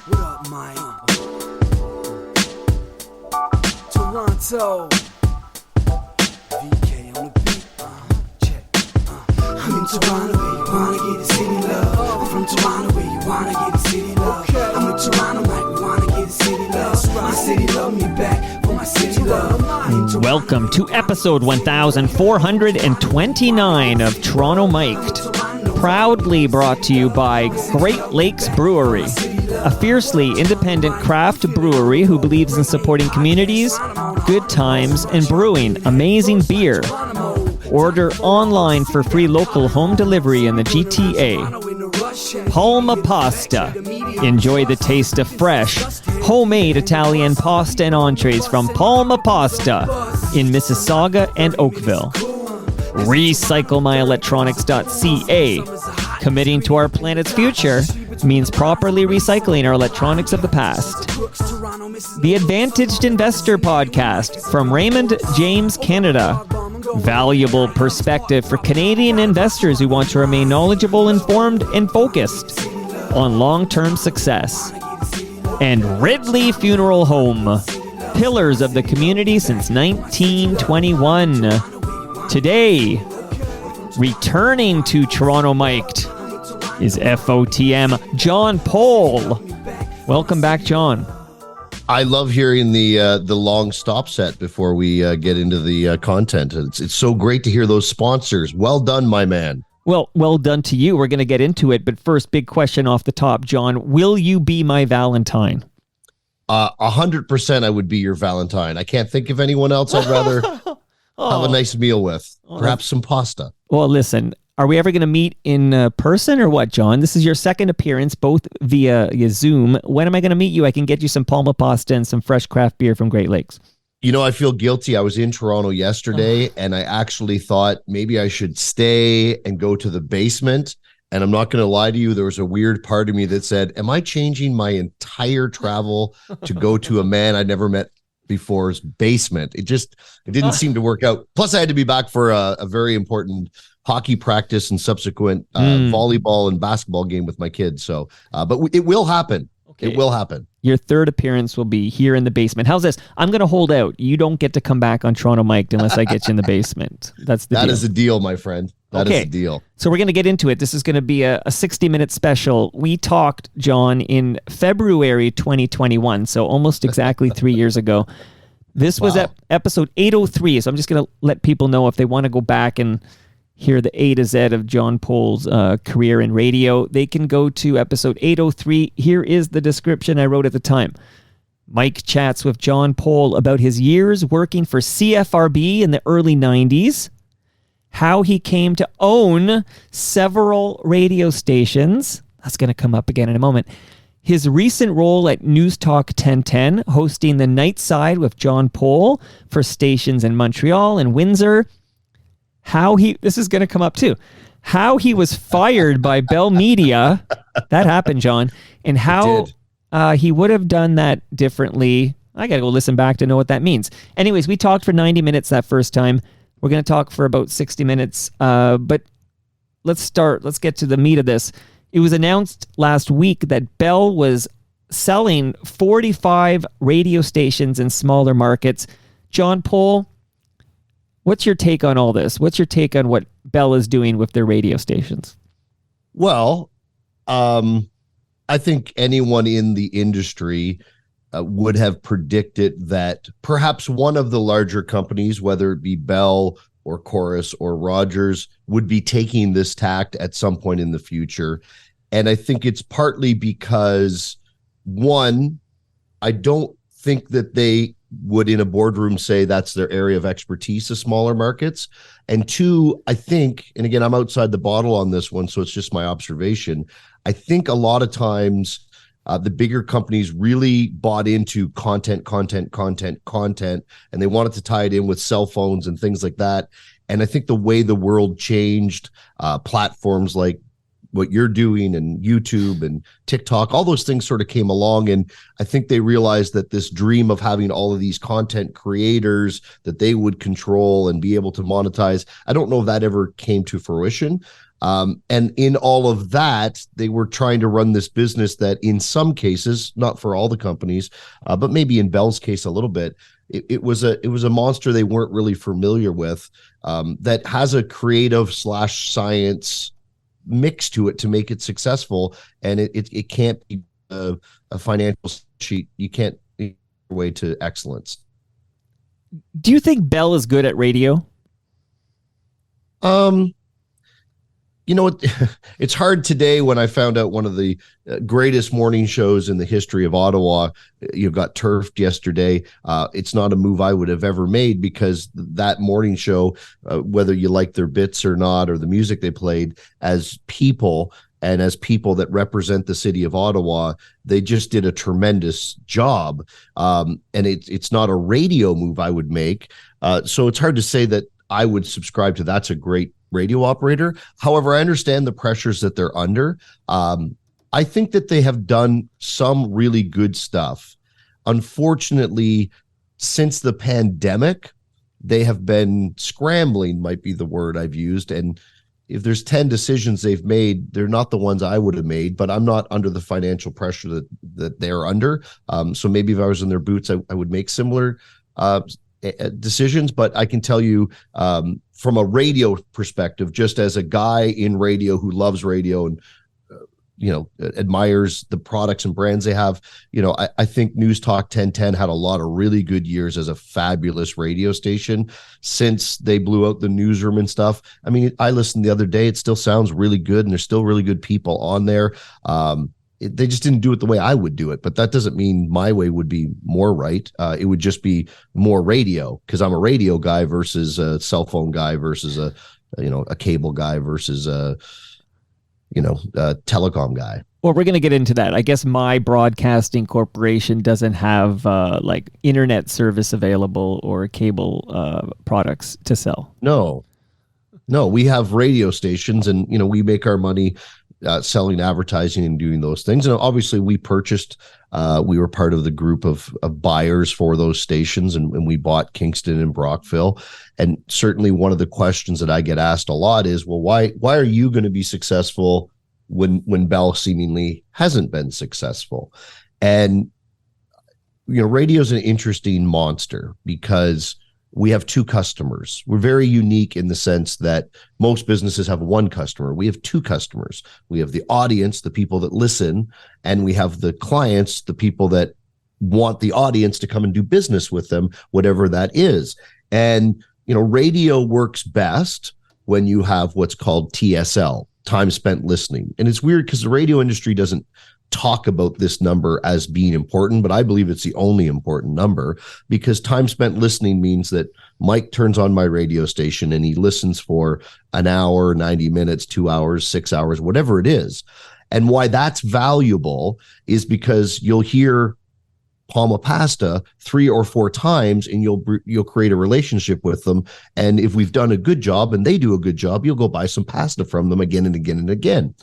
What up, Mike? Toronto. VK on the beat. Check. I'm in Toronto where you wanna get the city love. I'm from Toronto where you wanna get the city love. I'm in Toronto like we wanna get the city love. My city love me back for my city love. Welcome to episode 1429 of Toronto Mic'd. Proudly brought to you by Great Lakes Brewery, a fiercely independent craft brewery who believes in supporting communities, good times, and brewing amazing beer. Order online for free local home delivery in the GTA. Palma Pasta. Enjoy the taste of fresh, homemade Italian pasta and entrees from Palma Pasta in Mississauga and Oakville. RecycleMyElectronics.ca. Committing to our planet's future means properly recycling our electronics of the past. The Advantaged Investor Podcast from Raymond James Canada. Valuable perspective for Canadian investors who want to remain knowledgeable, informed, and focused on long-term success. And Ridley Funeral Home. Pillars of the community since 1921. Today, returning to Toronto Mic'd is FOTM Jon Pole. Welcome back, John. I love hearing the long stop set before we get into the content. It's so great to hear those sponsors. Well done, my man. Well done to you. We're going to get into it, but first, big question off the top, John. Will you be my Valentine? 100% I would be your Valentine. I can't think of anyone else I'd rather have a nice meal with. Perhaps some pasta. Well, listen, are we ever going to meet in person or what, John? This is your second appearance, both via Zoom. When am I going to meet you? I can get you some Palma pasta and some fresh craft beer from Great Lakes. You know, I feel guilty. I was in Toronto yesterday, and I actually thought maybe I should stay and go to the basement. And I'm not going to lie to you, there was a weird part of me that said, am I changing my entire travel to go to a man I'd never met before's basement? It didn't seem to work out. Plus, I had to be back for a very important hockey practice and subsequent volleyball and basketball game with my kids. So, but it will happen. Okay. It will happen. Your third appearance will be here in the basement. How's this? I'm going to hold out. You don't get to come back on Toronto Mic'd unless I get you in the basement. That is a deal, my friend. That is a deal. So we're going to get into it. This is going to be a 60-minute special. We talked, John, in February 2021, so almost exactly 3 years ago. This was episode 803, so I'm just going to let people know if they want to go back and hear the A to Z of Jon Pole's career in radio, they can go to episode 803. Here is the description I wrote at the time. Mike chats with Jon Pole about his years working for CFRB in the early 90s, how he came to own several radio stations. That's going to come up again in a moment. His recent role at News Talk 1010, hosting the Night Side with Jon Pole for stations in Montreal and Windsor. This is going to come up too, how he was fired by Bell Media. That happened, John. And how he would have done that differently. I got to go listen back to know what that means. Anyways, we talked for 90 minutes that first time. We're going to talk for about 60 minutes. But let's start. Let's get to the meat of this. It was announced last week that Bell was selling 45 radio stations in smaller markets. Jon Pole, what's your take on all this? What's your take on what Bell is doing with their radio stations? Well, I think anyone in the industry would have predicted that perhaps one of the larger companies, whether it be Bell or Chorus or Rogers, would be taking this tact at some point in the future. And I think it's partly because, one, I don't think that they would in a boardroom say that's their area of expertise, the smaller markets. And two, I think, and again, I'm outside the bottle on this one, so it's just my observation. I think a lot of times the bigger companies really bought into content, and they wanted to tie it in with cell phones and things like that. And I think the way the world changed, platforms like what you're doing and YouTube and TikTok, all those things sort of came along. And I think they realized that this dream of having all of these content creators that they would control and be able to monetize, I don't know if that ever came to fruition. And in all of that, they were trying to run this business that in some cases, not for all the companies, but maybe in Bell's case a little bit, it was a monster they weren't really familiar with, that has a creative / science mix to it to make it successful. And it can't be a financial sheet. You can't your way to excellence. Do you think Bell is good at radio? It's hard today when I found out one of the greatest morning shows in the history of Ottawa, got turfed yesterday. It's not a move I would have ever made, because that morning show, whether you like their bits or not, or the music they played, as people and as people that represent the city of Ottawa, they just did a tremendous job. And it's not a radio move I would make. So it's hard to say that I would subscribe to that's a great radio operator. However, I understand the pressures that they're under. I think that they have done some really good stuff. Unfortunately, since the pandemic, they have been scrambling, might be the word I've used. And if there's 10 decisions they've made, they're not the ones I would have made, but I'm not under the financial pressure that they're under. So maybe if I was in their boots, I would make similar decisions. But I can tell you, from a radio perspective, just as a guy in radio who loves radio and admires the products and brands they have, I think News Talk 1010 had a lot of really good years as a fabulous radio station since they blew out the newsroom and stuff. I mean, I listened the other day, it still sounds really good, and there's still really good people on there. They just didn't do it the way I would do it, but that doesn't mean my way would be more right. It would just be more radio, because I'm a radio guy versus a cell phone guy versus a cable guy versus a telecom guy. Well, we're going to get into that. I guess my broadcasting corporation doesn't have like internet service available or cable products to sell. No, we have radio stations, and we make our money selling advertising and doing those things. And obviously we purchased, we were part of the group of buyers for those stations, and we bought Kingston and Brockville. And certainly one of the questions that I get asked a lot is, well, why are you going to be successful when Bell seemingly hasn't been successful? And, radio is an interesting monster because we have two customers. We're very unique in the sense that most businesses have one customer. We have two customers. We have the audience, the people that listen, and we have the clients, the people that want the audience to come and do business with them, whatever that is. And, radio works best when you have what's called TSL, time spent listening. And it's weird because the radio industry doesn't talk about this number as being important, but I believe it's the only important number, because time spent listening means that Mike turns on my radio station and he listens for an hour, 90 minutes, 2 hours, 6 hours, whatever it is. And why that's valuable is because you'll hear Palma Pasta 3 or 4 times and you'll create a relationship with them. And if we've done a good job and they do a good job, you'll go buy some pasta from them again and again and again.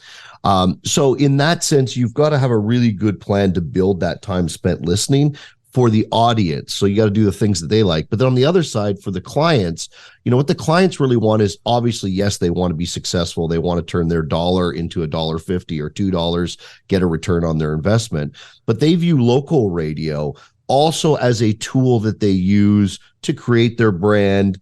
So in that sense, you've got to have a really good plan to build that time spent listening for the audience. So you got to do the things that they like. But then on the other side, for the clients, what the clients really want is, obviously, yes, they want to be successful. They want to turn their dollar into $1.50 or $2, get a return on their investment. But they view local radio also as a tool that they use to create their brand,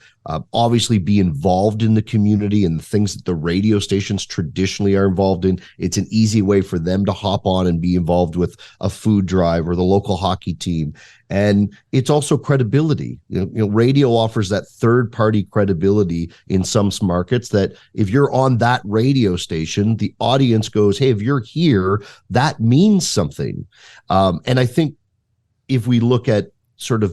obviously be involved in the community and the things that the radio stations traditionally are involved in. It's an easy way for them to hop on and be involved with a food drive or the local hockey team. And it's also credibility. Radio offers that third-party credibility in some markets that if you're on that radio station, the audience goes, hey, if you're here, that means something. And I think if we look at sort of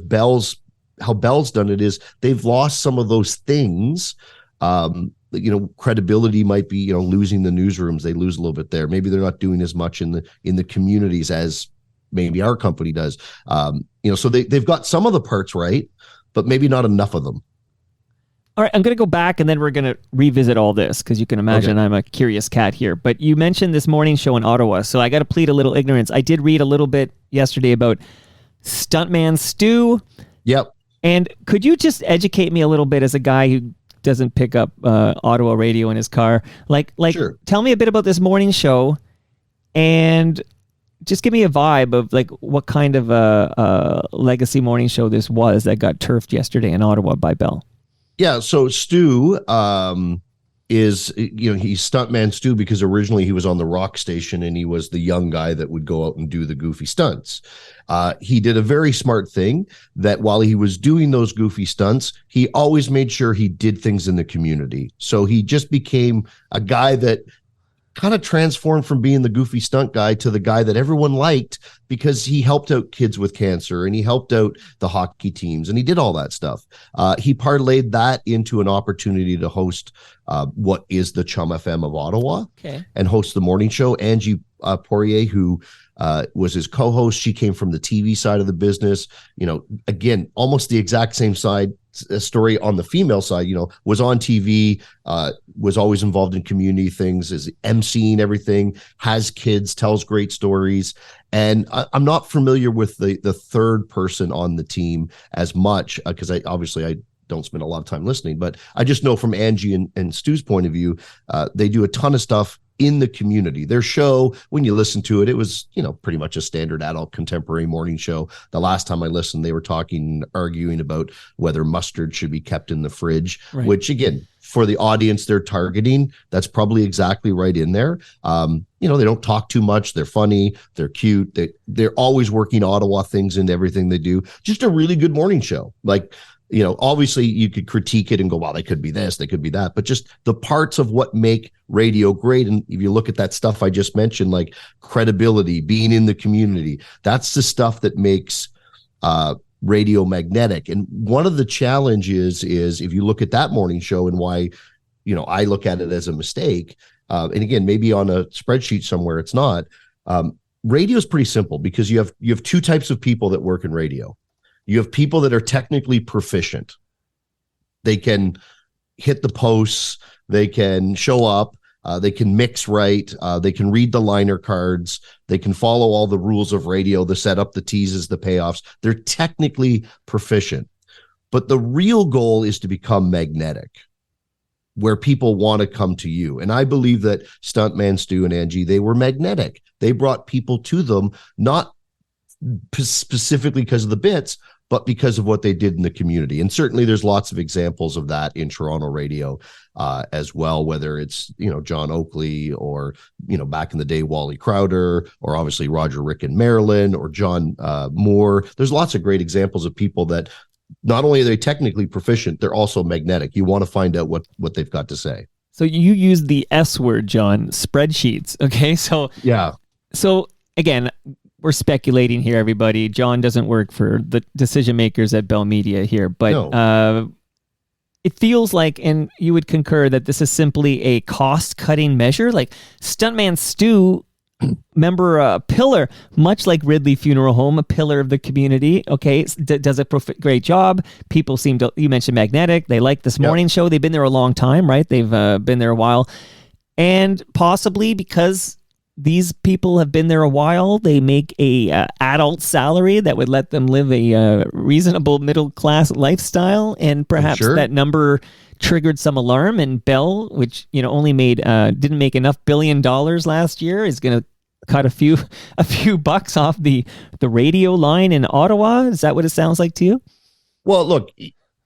how Bell's done it, is they've lost some of those things. Credibility might be, losing the newsrooms. They lose a little bit there. Maybe they're not doing as much in the communities as maybe our company does. So they've got some of the parts right, but maybe not enough of them. All right, I'm going to go back and then we're going to revisit all this because you can imagine I'm a curious cat here. But you mentioned this morning show in Ottawa, so I got to plead a little ignorance. I did read a little bit yesterday about Stuntman Stu. Yep. And could you just educate me a little bit as a guy who doesn't pick up Ottawa radio in his car. Like, Sure. Tell me a bit about this morning show, and just give me a vibe of like what kind of a legacy morning show this was that got turfed yesterday in Ottawa by Bell. Yeah. So Stu is, he's stuntman Stu because originally he was on the rock station and he was the young guy that would go out and do the goofy stunts. He did a very smart thing that while he was doing those goofy stunts, he always made sure he did things in the community. So he just became a guy that kind of transformed from being the goofy stunt guy to the guy that everyone liked because he helped out kids with cancer and he helped out the hockey teams and he did all that stuff. He parlayed that into an opportunity to host what is the Chum FM of Ottawa and host the morning show. Angie Poirier, who was his co-host, she came from the TV side of the business. Again, almost the exact same story on the female side, was on TV, was always involved in community things, is emceeing everything, has kids, tells great stories. And I'm not familiar with the third person on the team as much because I don't spend a lot of time listening, but I just know from Angie and Stu's point of view, they do a ton of stuff in the community. Their show, when you listen to it, it was, pretty much a standard adult contemporary morning show. The last time I listened, they were arguing about whether mustard should be kept in the fridge, right. Which again, for the audience they're targeting, that's probably exactly right in there. They don't talk too much. They're funny. They're cute. They're always working Ottawa things into everything they do. Just a really good morning show. Like, obviously you could critique it and go, wow, they could be this, they could be that, but just the parts of what make radio great. And if you look at that stuff I just mentioned, like credibility, being in the community, that's the stuff that makes radio magnetic. And one of the challenges is if you look at that morning show and why, I look at it as a mistake. And again, maybe on a spreadsheet somewhere, it's not. Radio is pretty simple because you have two types of people that work in radio. You have people that are technically proficient. They can hit the posts, they can show up, they can mix right, they can read the liner cards, they can follow all the rules of radio, the setup, the teases, the payoffs. They're technically proficient. But the real goal is to become magnetic, where people want to come to you. And I believe that Stuntman Stu and Angie, they were magnetic. They brought people to them, not specifically because of the bits, but because of what they did in the community. And certainly there's lots of examples of that in Toronto radio as well, whether it's, John Oakley or, back in the day, Wally Crowder, or obviously Roger Rick in Maryland, or John Moore. There's lots of great examples of people that not only are they technically proficient, they're also magnetic. You want to find out what they've got to say. So you use the S word, John, spreadsheets. Okay. So, yeah. So again, we're speculating here, everybody. John doesn't work for the decision makers at Bell Media here, but no. It feels like, and you would concur, that this is simply a cost-cutting measure. Like Stuntman Stu, member a pillar, much like Ridley Funeral Home, a pillar of the community. Okay, does a great job. People seem to. You mentioned magnetic. They like this morning show. They've been there a long time, right? They've been there a while, and possibly because these people have been there a while, they make a adult salary that would let them live a reasonable middle-class lifestyle, and perhaps that number triggered some alarm, and Bell, which only didn't make enough $1 billion last year, is going to cut a few bucks off the radio line in Ottawa. Is that what it sounds like to you? Well, look,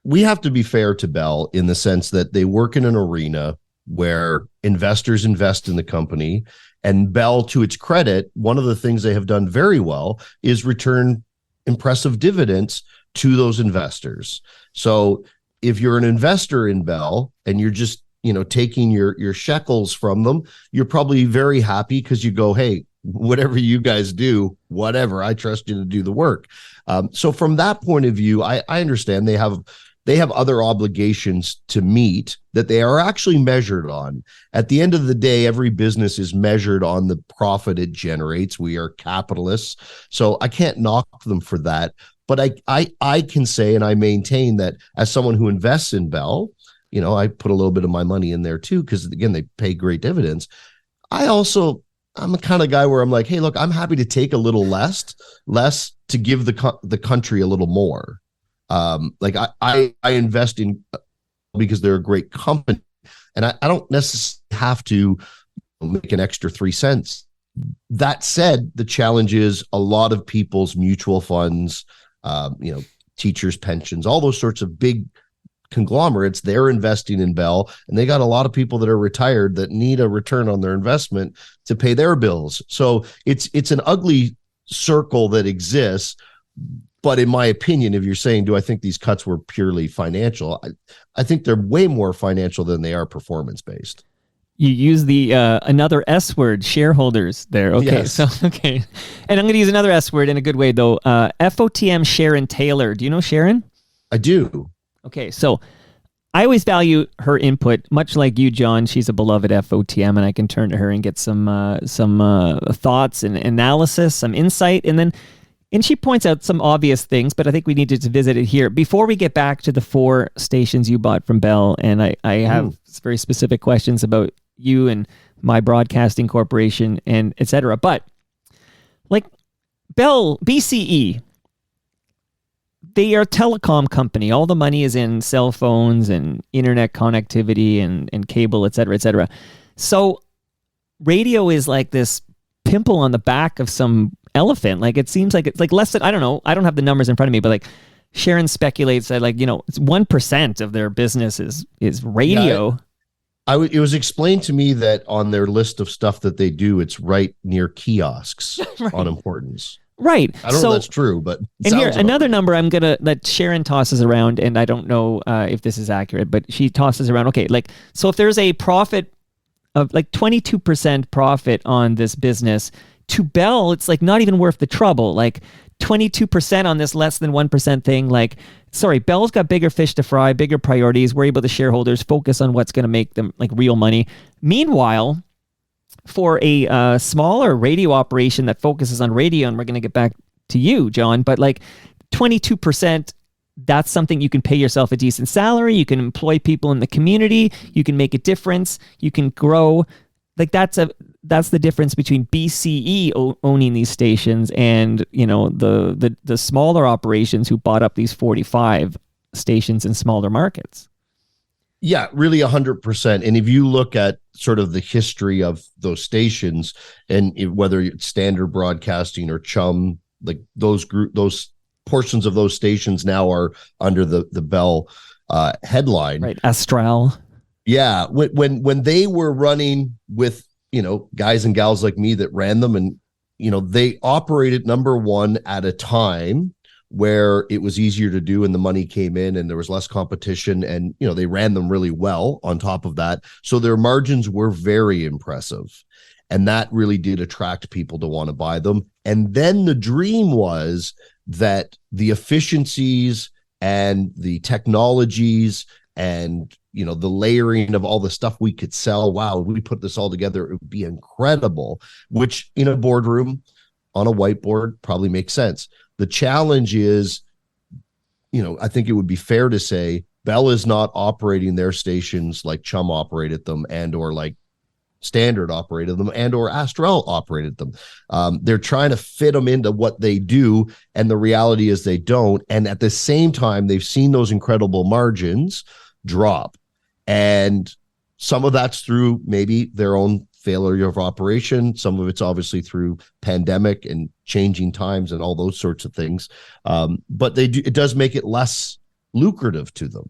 we have to be fair to Bell in the sense that they work in an arena where investors invest in the company. And Bell, to its credit, one of the things they have done very well is return impressive dividends to those investors. So if you're an investor in Bell and you're just, taking your shekels from them, you're probably very happy because you go, hey, whatever you guys do, whatever, I trust you to do the work. So from that point of view, I understand they have other obligations to meet that they are actually measured on. At the end of the day, every business is measured on the profit it generates. We are capitalists, so I can't knock them for that. But I can say, and I maintain that as someone who invests in Bell, I put a little bit of my money in there too, because again, they pay great dividends. I'm the kind of guy where I'm like, hey, look, I'm happy to take a little less to give the country a little more. Like I invest in because they're a great company. And I don't necessarily have to make an extra 3 cents. That said, the challenge is a lot of people's mutual funds, teachers' pensions, all those sorts of big conglomerates, they're investing in Bell, and they got a lot of people that are retired that need a return on their investment to pay their bills. So it's an ugly circle that exists. But in my opinion, if you're saying, do I think these cuts were purely financial? I think they're way more financial than they are performance-based. You use the another S word, shareholders there. Okay, Yes. Okay. And I'm going to use another S word in a good way, though. FOTM Sharon Taylor. Do you know Sharon? I do. Okay, so I always value her input, much like you, John. She's a beloved FOTM, and I can turn to her and get some thoughts and analysis, some insight, and she points out some obvious things, but I think we needed to visit it here. Before we get back to the 4 stations you bought from Bell, and I have very specific questions about you and my broadcasting corporation and et cetera. But like Bell, BCE, they are a telecom company. All the money is in cell phones and internet connectivity and cable, et cetera, et cetera. So radio is like this pimple on the back of some elephant. Like it seems like it's like less than, I don't know, I don't have the numbers in front of me, but like Sharon speculates that it's 1% of their business is radio. Yeah, it was explained to me that on their list of stuff that they do, it's right near kiosks Right. on importance. Right. I don't know if that's true, but and here another number that Sharon tosses around, and I don't know if this is accurate, but she tosses around. Okay, so if there's a profit of 22% profit on this business, to Bell, it's not even worth the trouble. 22% on this less than 1% thing. Bell's got bigger fish to fry, bigger priorities, worry about the shareholders, focus on what's going to make them real money. Meanwhile, for a smaller radio operation that focuses on radio, and we're going to get back to you, John, but 22%, that's something you can pay yourself a decent salary. You can employ people in the community. You can make a difference. You can grow. That's the difference between BCE owning these stations and the smaller operations who bought up these 45 stations in smaller markets. Yeah, really 100%. And if you look at sort of the history of those stations, and whether it's Standard Broadcasting or Chum, those portions of those stations now are under the Bell headline. Right, Astral. Yeah, when they were running with guys and gals like me that ran them, and they operated number one at a time where it was easier to do and the money came in and there was less competition, and they ran them really well on top of that, so their margins were very impressive, and that really did attract people to want to buy them. And then the dream was that the efficiencies and the technologies and the layering of all the stuff we could sell, wow, if we put this all together, it would be incredible, which in a boardroom on a whiteboard probably makes sense. The challenge is, I think it would be fair to say Bell is not operating their stations like Chum operated them, and or like Standard operated them, and or Astral operated them. They're trying to fit them into what they do, and the reality is they don't. And at the same time, they've seen those incredible margins drop. And some of that's through maybe their own failure of operation. Some of it's obviously through pandemic and changing times and all those sorts of things. But it does make it less lucrative to them.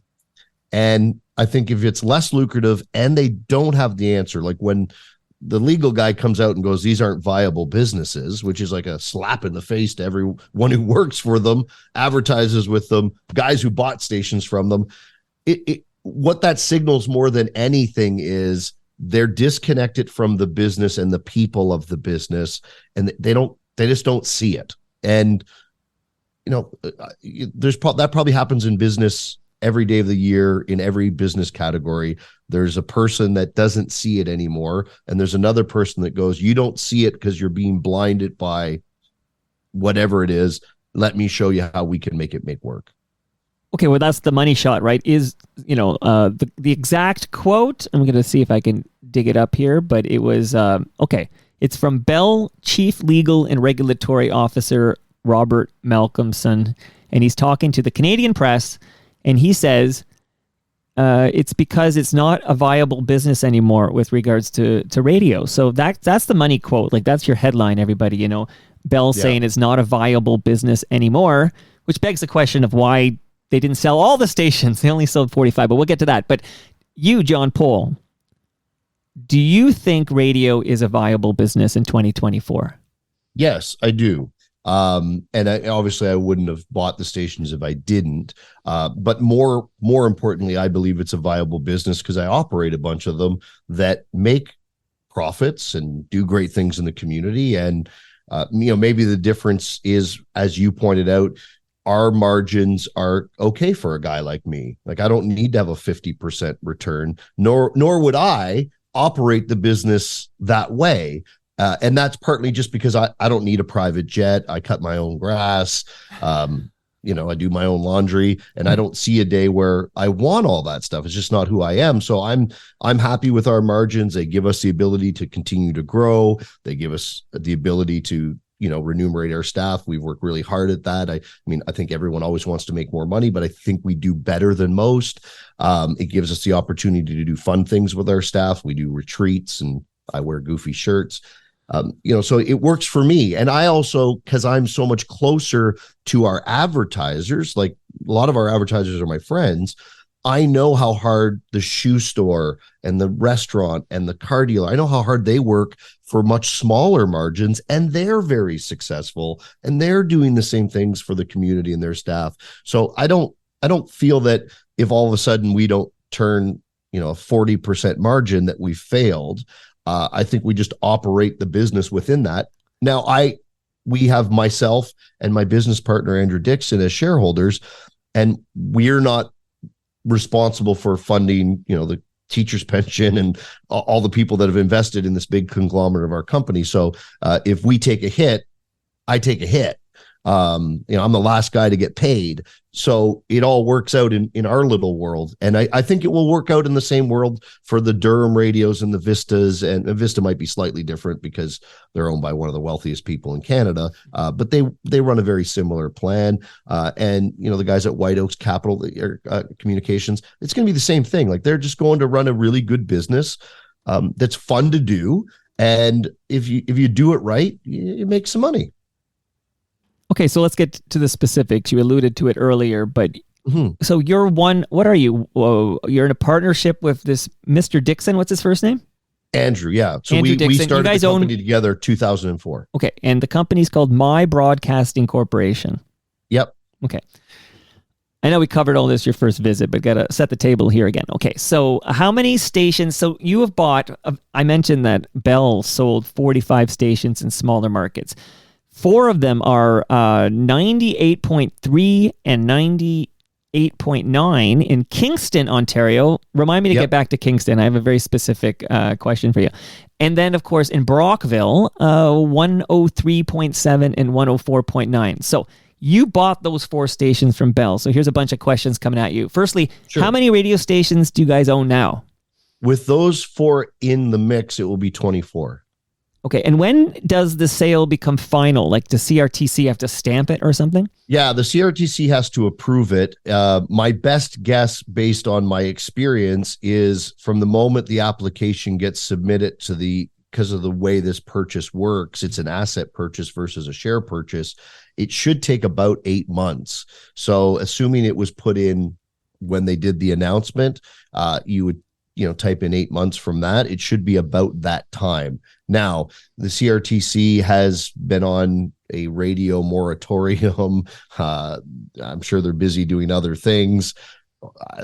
And I think if it's less lucrative and they don't have the answer, like when the legal guy comes out and goes, these aren't viable businesses, which is like a slap in the face to everyone who works for them, advertises with them, guys who bought stations from them. What that signals more than anything is they're disconnected from the business and the people of the business, and they just don't see it. And that probably happens in business every day of the year, in every business category. There's a person that doesn't see it anymore, and there's another person that goes, you don't see it because you're being blinded by whatever it is. Let me show you how we can make it work. Okay, well, that's the money shot, right? Is, the exact quote, I'm going to see if I can dig it up here, but it was, it's from Bell Chief Legal and Regulatory Officer Robert Malcolmson, and he's talking to the Canadian press, and he says, it's because it's not a viable business anymore with regards to radio. So that's the money quote. Like that's your headline, everybody. You know, Bell saying it's not a viable business anymore, which begs the question of why they didn't sell all the stations. They only sold 45, but we'll get to that. But you, Jon Pole, do you think radio is a viable business in 2024? Yes, I do. And obviously I wouldn't have bought the stations if I didn't. But more importantly, I believe it's a viable business because I operate a bunch of them that make profits and do great things in the community. And, maybe the difference is, as you pointed out, our margins are okay for a guy like me. Like I don't need to have a 50% return, nor would I operate the business that way. And that's partly just because I don't need a private jet. I cut my own grass. I do my own laundry, and I don't see a day where I want all that stuff. It's just not who I am. So I'm happy with our margins. They give us the ability to continue to grow. They give us the ability to, remunerate our staff. We've worked really hard at that. I think everyone always wants to make more money, but I think we do better than most. It gives us the opportunity to do fun things with our staff. We do retreats, and I wear goofy shirts. So it works for me. And I also, because I'm so much closer to our advertisers, like a lot of our advertisers are my friends, I know how hard the shoe store and the restaurant and the car dealer, I know how hard they work for much smaller margins, and they're very successful, and they're doing the same things for the community and their staff. So I don't feel that if all of a sudden we don't turn, a 40% margin that we failed. I think we just operate the business within that. Now, we have myself and my business partner, Andrew Dixon, as shareholders, and we're not responsible for funding, the teacher's pension and all the people that have invested in this big conglomerate of our company. So if we take a hit, I take a hit. I'm the last guy to get paid. So it all works out in our little world. And I think it will work out in the same world for the Durham radios and the Vistas. And Vista might be slightly different because they're owned by one of the wealthiest people in Canada. But they run a very similar plan. And the guys at White Oaks Capital Communications, it's going to be the same thing. Like they're just going to run a really good business that's fun to do. And if you do it right, you make some money. Okay, so let's get to the specifics. You alluded to it earlier, but so you're what are you? You're in a partnership with this Mr. Dixon. What's his first name? Andrew, yeah. So Andrew we Dixon. started you guys the company together 2004. Okay, and the company's called My Broadcasting Corporation. Yep. Okay. I know we covered all this your first visit, but got to set the table here again. Okay, so how many stations? So you have bought, I mentioned that Bell sold 45 stations in smaller markets. 4 of them are 98.3 and 98.9 in Kingston, Ontario. Remind me to get back to Kingston. I have a very specific question for you. And then, of course, in Brockville, 103.7 and 104.9. So you bought those 4 stations from Bell. So here's a bunch of questions coming at you. Firstly, How many radio stations do you guys own now? With those 4 in the mix, it will be 24. Okay, and when does the sale become final? Like, does CRTC have to stamp it or something? Yeah, the CRTC has to approve it. My best guess, based on my experience, is from the moment the application gets submitted to because of the way this purchase works, it's an asset purchase versus a share purchase, it should take about 8 months. So assuming it was put in when they did the announcement, you would type in 8 months from that, it should be about that time. Now, the CRTC has been on a radio moratorium. I'm sure they're busy doing other things.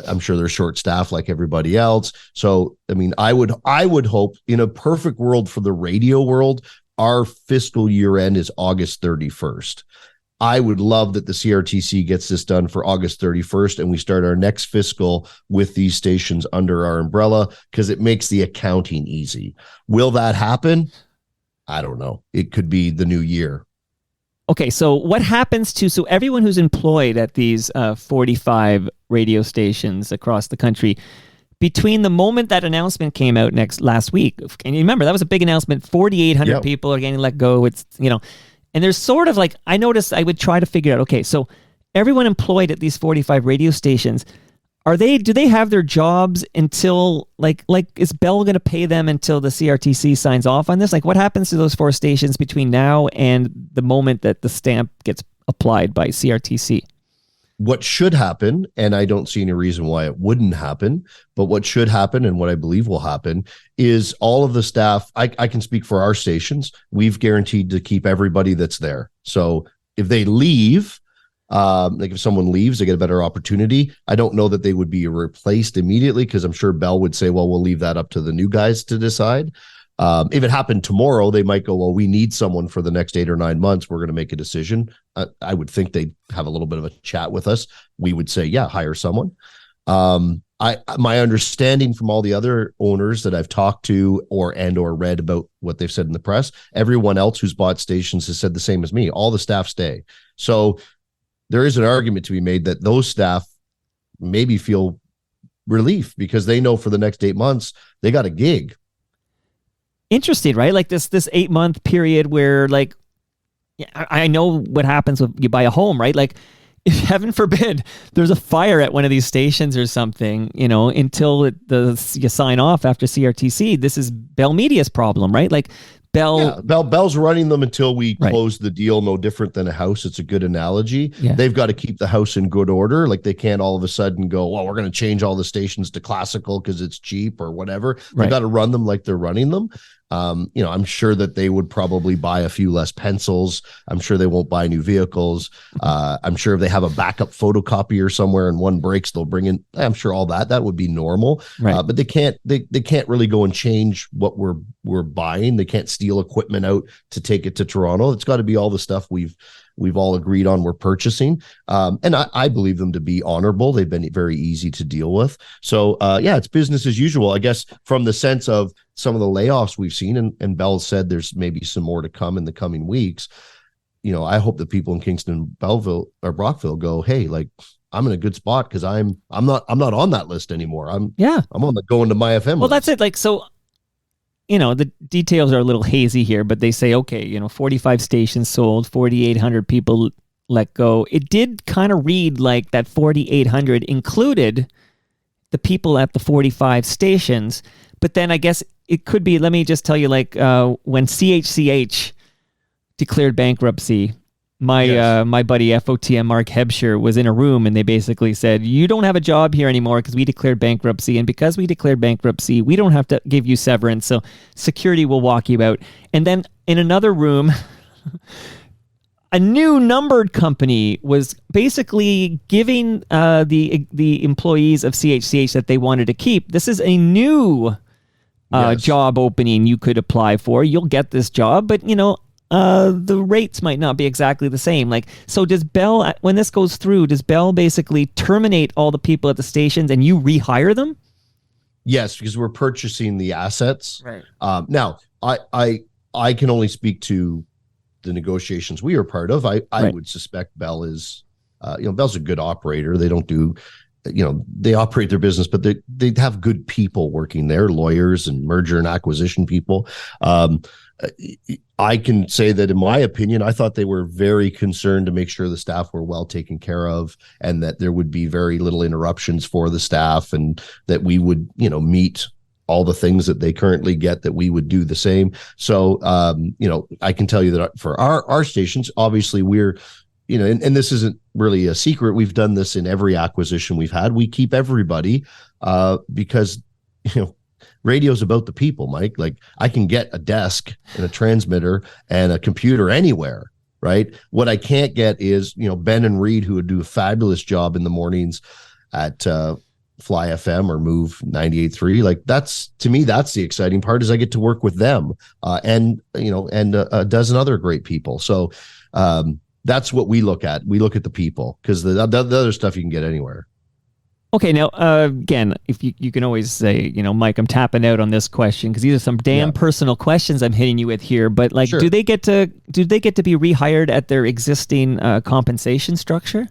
I'm sure they're short staffed like everybody else. So, I would hope in a perfect world for the radio world, our fiscal year end is August 31st. I would love that the CRTC gets this done for August 31st and we start our next fiscal with these stations under our umbrella because it makes the accounting easy. Will that happen? I don't know. It could be the new year. Okay, so what happens so everyone who's employed at these 45 radio stations across the country, between the moment that announcement came out last week, and you remember that was a big announcement, 4,800 people are getting let go. It's, and there's sort of like, I noticed I would try to figure out, okay, so everyone employed at these 45 radio stations, do they have their jobs until like is Bell going to pay them until the CRTC signs off on this? Like what happens to those 4 stations between now and the moment that the stamp gets applied by CRTC? What should happen, and I don't see any reason why it wouldn't happen, but what should happen and what I believe will happen is all of the staff, I can speak for our stations, we've guaranteed to keep everybody that's there. So if they leave, like if someone leaves, they get a better opportunity. I don't know that they would be replaced immediately because I'm sure Bell would say, well, we'll leave that up to the new guys to decide. If it happened tomorrow, they might go, well, we need someone for the next 8 or 9 months. We're going to make a decision. I would think they'd have a little bit of a chat with us. We would say, yeah, hire someone. My understanding from all the other owners that I've talked to or read about what they've said in the press, everyone else who's bought stations has said the same as me. All the staff stay. So there is an argument to be made that those staff maybe feel relief because they know for the next 8 months, they got a gig. Interesting, right? Like this 8-month period where like, I know what happens when you buy a home, right? Like if heaven forbid there's a fire at one of these stations or something, until you sign off after CRTC, this is Bell Media's problem, right? Like Bell's running them until we close the deal. No different than a house. It's a good analogy. Yeah. They've got to keep the house in good order. Like they can't all of a sudden go, well, we're going to change all the stations to classical because it's cheap or whatever. They've got to run them like they're running them. I'm sure that they would probably buy a few less pencils. I'm sure they won't buy new vehicles. I'm sure if they have a backup photocopier somewhere and one breaks, they'll bring in, I'm sure all that would be normal. Right. But they can't really go and change what we're buying. They can't steal equipment out to take it to Toronto. It's got to be all the stuff we've all agreed on we're purchasing. And I believe them to be honorable. They've been very easy to deal with. So it's business as usual, I guess, from the sense of some of the layoffs we've seen, and Bell said there's maybe some more to come in the coming weeks. I hope that people in Kingston, Belleville, or Brockville go, hey, like I'm in a good spot because I'm not on that list anymore. I'm on the going to my FM. Well, that's it. Like so. The details are a little hazy here, but they say, okay, 45 stations sold, 4,800 people let go. It did kind of read like that 4,800 included the people at the 45 stations. But then I guess it could be, let me just tell you, like when CHCH declared bankruptcy, my buddy FOTM Mark Hebscher was in a room and they basically said, you don't have a job here anymore because we declared bankruptcy. And because we declared bankruptcy, we don't have to give you severance. So security will walk you out. And then in another room, a new numbered company was basically giving the employees of CHCH that they wanted to keep. This is a new job opening you could apply for. You'll get this job, but the rates might not be exactly the same. Like, so does Bell, when this goes through, does Bell basically terminate all the people at the stations and you rehire them? Yes, because we're purchasing the assets. Right. Now, I can only speak to the negotiations we are part of. I would suspect Bell is, Bell's a good operator. They don't do, they operate their business, but they have good people working there, lawyers and merger and acquisition people. I can say that in my opinion, I thought they were very concerned to make sure the staff were well taken care of and that there would be very little interruptions for the staff and that we would, meet all the things that they currently get, that we would do the same. So, I can tell you that for our stations, obviously we're, and this isn't really a secret. We've done this in every acquisition we've had. We keep everybody because, radio's about the people, Mike. Like I can get a desk and a transmitter and a computer anywhere, right? What I can't get is, Ben and Reed, who would do a fabulous job in the mornings at Fly FM or Move 98.3. Like that's, to me, that's the exciting part is I get to work with them and a dozen other great people. So that's what we look at. We look at the people because the other stuff you can get anywhere. Okay, now, again, if you can always say, Mike, I'm tapping out on this question because these are some damn personal questions I'm hitting you with here. But like, sure. do they get to be rehired at their existing compensation structure?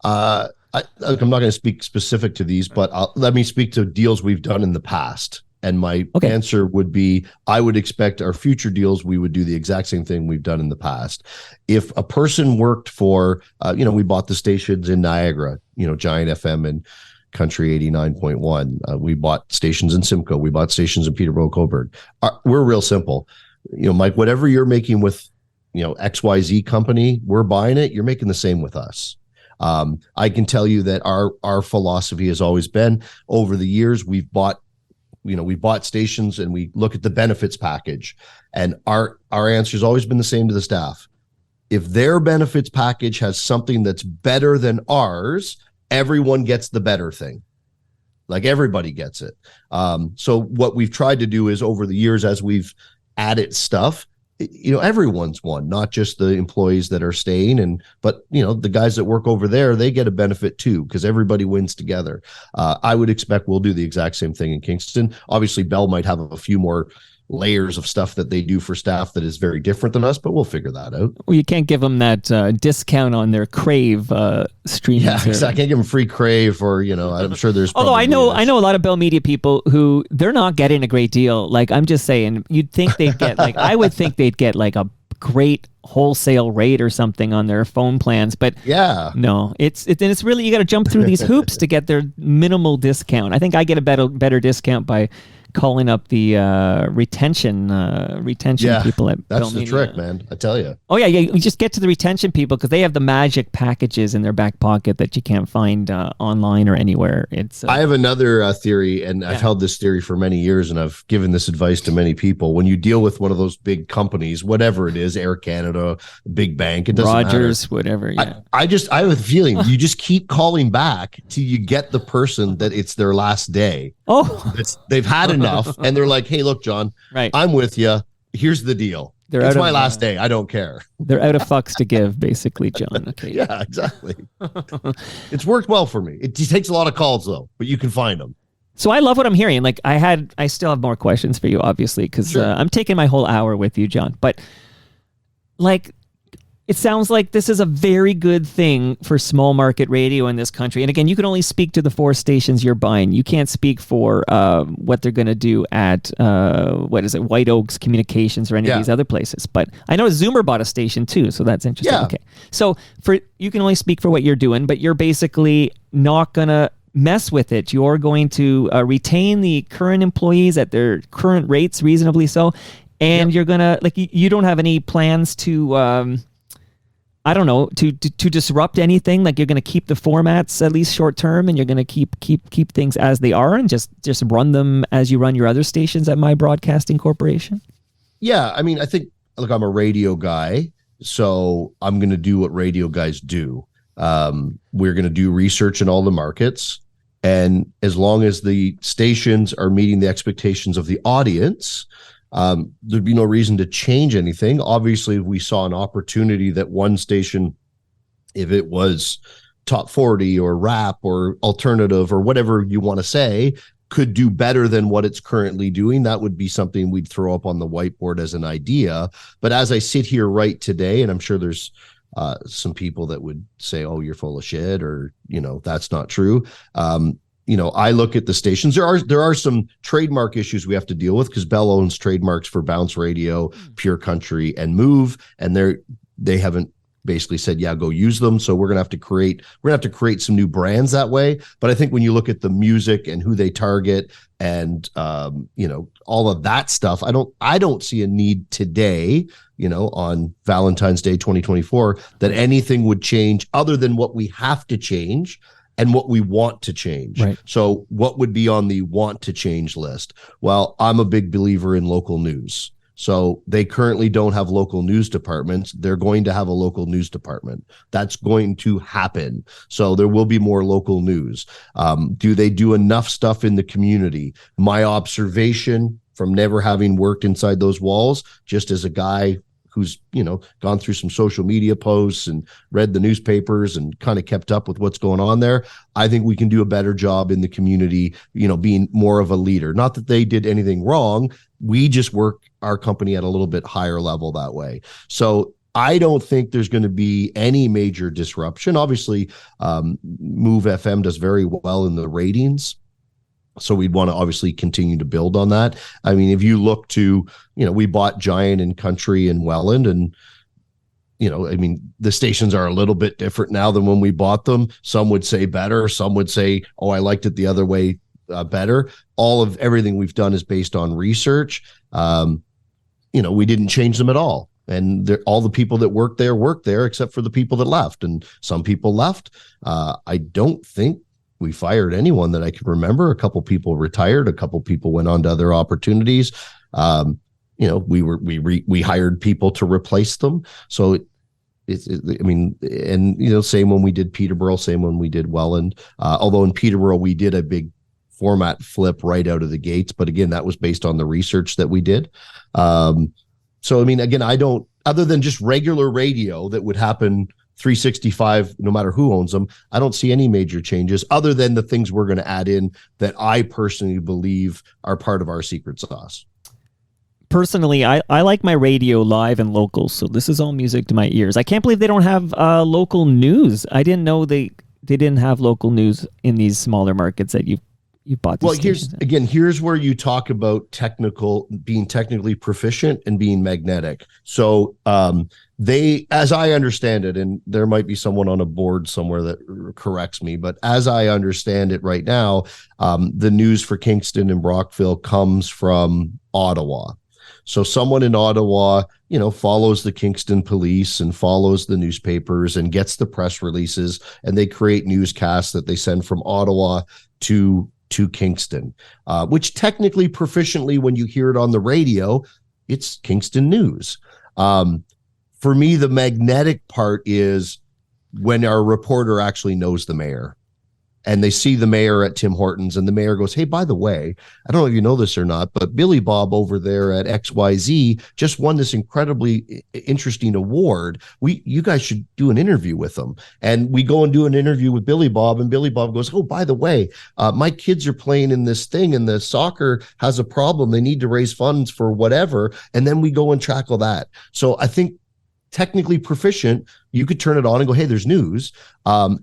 I'm not going to speak specific to these, but let me speak to deals we've done in the past. And my answer would be, I would expect our future deals, we would do the exact same thing we've done in the past. If a person worked for, we bought the stations in Niagara, Giant FM Country 89.1. We bought stations in Simcoe. We bought stations in Peterborough, Coburg. We're real simple. Mike, whatever you're making with, XYZ company, we're buying it. You're making the same with us. I can tell you that our philosophy has always been, over the years, we bought stations and we look at the benefits package, and our answer has always been the same to the staff. If their benefits package has something that's better than ours, everyone gets the better thing. Like, everybody gets it. So what we've tried to do is, over the years, as we've added stuff, everyone's won, not just the employees that are staying, but the guys that work over there, they get a benefit too, because everybody wins together. I would expect we'll do the exact same thing in Kingston. Obviously, Bell might have a few more layers of stuff that they do for staff that is very different than us, but we'll figure that out. Well, you can't give them that discount on their Crave streaming. Yeah, exactly. I can't give them free Crave, or I'm sure there's. Although I know a lot of Bell Media people who they're not getting a great deal. Like, I'm just saying, you'd think they'd get I would think they'd get like a great wholesale rate or something on their phone plans, but no, it's really, you got to jump through these hoops to get their minimal discount. I think I get a better discount by calling up the retention people at that's Bell the Media. Trick, man. I tell you. Oh yeah, you just get to the retention people because they have the magic packages in their back pocket that you can't find online or anywhere. It's I have another theory, and I've held this theory for many years, and I've given this advice to many people. When you deal with one of those big companies, whatever it is, Air Canada, big bank, it doesn't Rogers, matter. Whatever. Yeah. I have a feeling you just keep calling back till you get the person that it's their last day. Oh, they've had enough, and they're like, "Hey, look, John, I'm with you. Here's the deal. It's my last day. I don't care." They're out of fucks to give, basically, John. Okay. Yeah, exactly. It's worked well for me. It takes a lot of calls though, but you can find them. So I love what I'm hearing. Like, I still have more questions for you, obviously, because I'm taking my whole hour with you, John. But like, it sounds like this is a very good thing for small market radio in this country. And again, you can only speak to the 4 stations you're buying. You can't speak for what they're going to do at, White Oaks Communications or any of these other places. But I know Zoomer bought a station too, so that's interesting. Yeah. Okay. So you can only speak for what you're doing, but you're basically not going to mess with it. You're going to retain the current employees at their current rates, reasonably so. And you're going to, you don't have any plans to... I don't know, to disrupt anything. Like, you're going to keep the formats at least short term, and you're going to keep things as they are, and just run them as you run your other stations at My Broadcasting Corporation. Yeah, I mean, I think, look, I'm a radio guy, so I'm going to do what radio guys do. We're going to do research in all the markets, and as long as the stations are meeting the expectations of the audience, there'd be no reason to change anything. Obviously, we saw an opportunity that one station, if it was top 40 or rap or alternative or whatever you want to say, could do better than what it's currently doing. That would be something we'd throw up on the whiteboard as an idea. But as I sit here right today, and I'm sure there's some people that would say, "Oh, you're full of shit," or that's not true. I look at the stations. There are some trademark issues we have to deal with, because Bell owns trademarks for Bounce Radio, Pure Country, and Move, and they haven't basically said, "Yeah, go use them." So we're gonna have to create some new brands that way. But I think when you look at the music and who they target, and all of that stuff, I don't see a need today, on Valentine's Day 2024, that anything would change other than what we have to change and what we want to change. Right. So what would be on the want to change list? Well, I'm a big believer in local news. So they currently don't have local news departments. They're going to have a local news department. That's going to happen. So there will be more local news. Do they do enough stuff in the community? My observation from never having worked inside those walls, just as a guy who's, gone through some social media posts and read the newspapers and kind of kept up with what's going on there, I think we can do a better job in the community, being more of a leader. Not that they did anything wrong. We just work our company at a little bit higher level that way. So I don't think there's going to be any major disruption. Obviously, Move FM does very well in the ratings, so we'd want to obviously continue to build on that. I mean, if you look to, we bought Giant and Country in Welland, and, I mean, the stations are a little bit different now than when we bought them. Some would say better. Some would say, oh, I liked it the other way better. Everything we've done is based on research. We didn't change them at all. And all the people that worked there, except for the people that left. And some people left. I don't think we fired anyone that I can remember. A couple people retired. A couple people went on to other opportunities. We hired people to replace them. So same when we did Peterborough, same when we did Welland. Although in Peterborough, we did a big format flip right out of the gates. But again, that was based on the research that we did. Again, I don't, other than just regular radio that would happen 365, no matter who owns them, I don't see any major changes other than the things we're going to add in that I personally believe are part of our secret sauce. Personally, I like my radio live and local, so this is all music to my ears. I can't believe they don't have local news. I didn't know they didn't have local news in these smaller markets that you bought. Well, here's where you talk about being technically proficient and being magnetic. So they, as I understand it, and there might be someone on a board somewhere that corrects me, but as I understand it right now, the news for Kingston and Brockville comes from Ottawa. So someone in Ottawa, follows the Kingston police and follows the newspapers and gets the press releases, and they create newscasts that they send from Ottawa to Kingston, which technically, proficiently, when you hear it on the radio, it's Kingston news. For me, the magnetic part is when our reporter actually knows the mayor. And they see the mayor at Tim Hortons, and the mayor goes, hey, by the way, I don't know if you know this or not, but Billy Bob over there at XYZ just won this incredibly interesting award. You guys should do an interview with them. And we go and do an interview with Billy Bob, and Billy Bob goes, oh, by the way, my kids are playing in this thing, and the soccer has a problem. They need to raise funds for whatever. And then we go and tackle that. So I think technically proficient, you could turn it on and go, hey, there's news.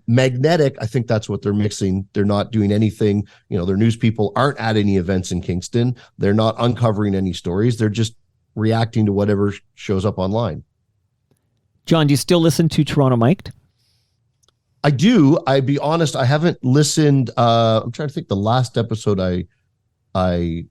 Magnetic, I think that's what they're mixing. They're not doing anything. Their news people aren't at any events in Kingston. They're not uncovering any stories. They're just reacting to whatever shows up online. John, do you still listen to Toronto Mic'd? I do. I'd be honest, I haven't listened. I'm trying to think the last episode I